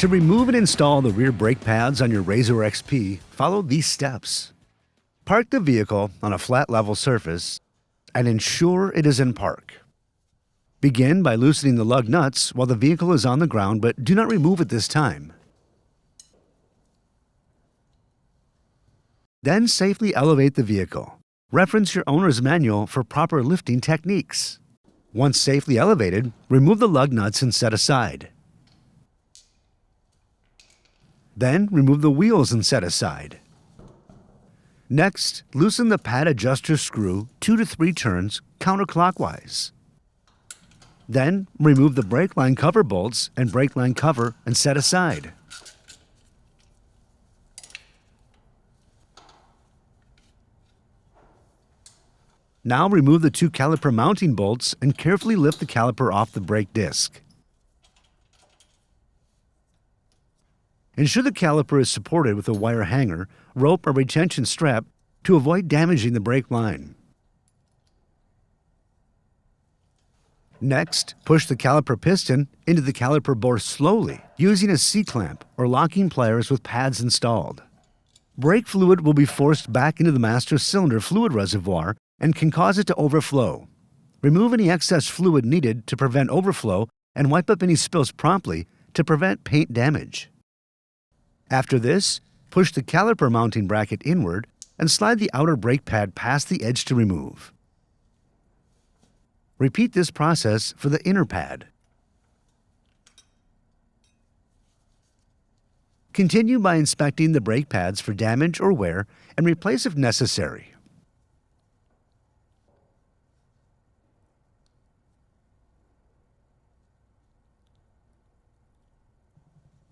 To remove and install the rear brake pads on your RZR XP, follow these steps. Park the vehicle on a flat level surface and ensure it is in park. Begin by loosening the lug nuts while the vehicle is on the ground, but do not remove at this time. Then safely elevate the vehicle. Reference your owner's manual for proper lifting techniques. Once safely elevated, remove the lug nuts and set aside. Then remove the wheels and set aside. Next, loosen the pad adjuster screw 2 to 3 turns counterclockwise. Then remove the brake line cover bolts and brake line cover and set aside. Now remove the 2 caliper mounting bolts and carefully lift the caliper off the brake disc. Ensure the caliper is supported with a wire hanger, rope, or retention strap to avoid damaging the brake line. Next, push the caliper piston into the caliper bore slowly using a C-clamp or locking pliers with pads installed. Brake fluid will be forced back into the master cylinder fluid reservoir and can cause it to overflow. Remove any excess fluid needed to prevent overflow and wipe up any spills promptly to prevent paint damage. After this, push the caliper mounting bracket inward and slide the outer brake pad past the edge to remove. Repeat this process for the inner pad. Continue by inspecting the brake pads for damage or wear and replace if necessary.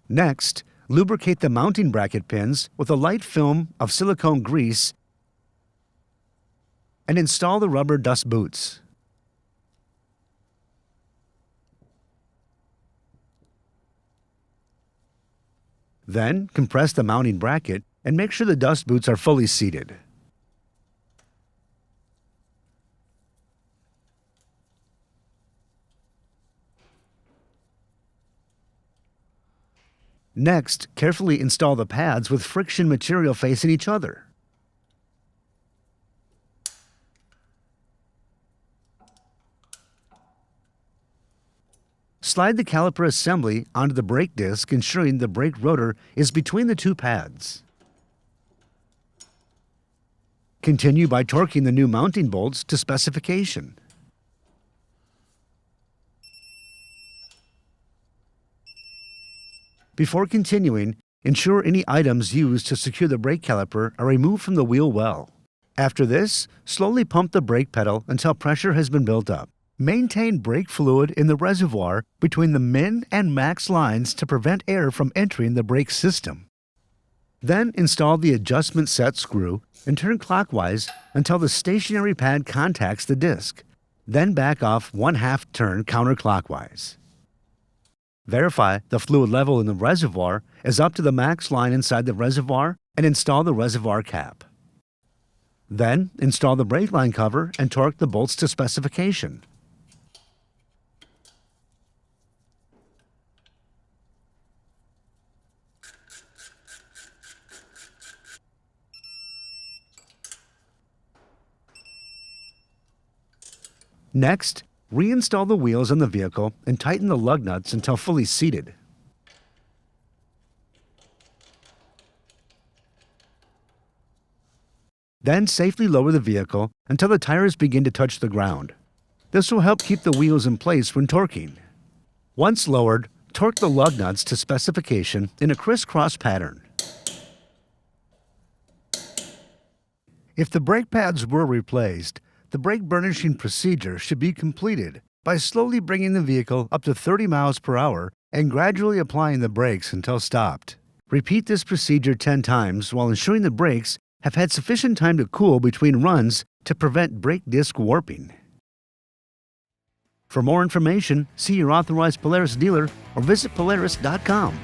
Next, lubricate the mounting bracket pins with a light film of silicone grease and install the rubber dust boots. Then, compress the mounting bracket and make sure the dust boots are fully seated. Next, carefully install the pads with friction material facing each other. Slide the caliper assembly onto the brake disc, ensuring the brake rotor is between the 2 pads. Continue by torquing the new mounting bolts to specification. Before continuing, ensure any items used to secure the brake caliper are removed from the wheel well. After this, slowly pump the brake pedal until pressure has been built up. Maintain brake fluid in the reservoir between the min and max lines to prevent air from entering the brake system. Then install the adjustment set screw and turn clockwise until the stationary pad contacts the disc. Then back off 1/2 turn counterclockwise. Verify the fluid level in the reservoir is up to the max line inside the reservoir and install the reservoir cap. Then install the brake line cover and torque the bolts to specification. Next, reinstall the wheels on the vehicle and tighten the lug nuts until fully seated. Then safely lower the vehicle until the tires begin to touch the ground. This will help keep the wheels in place when torquing. Once lowered, torque the lug nuts to specification in a crisscross pattern. If the brake pads were replaced, the brake burnishing procedure should be completed by slowly bringing the vehicle up to 30 miles per hour and gradually applying the brakes until stopped. Repeat this procedure 10 times while ensuring the brakes have had sufficient time to cool between runs to prevent brake disc warping. For more information, see your authorized Polaris dealer or visit Polaris.com.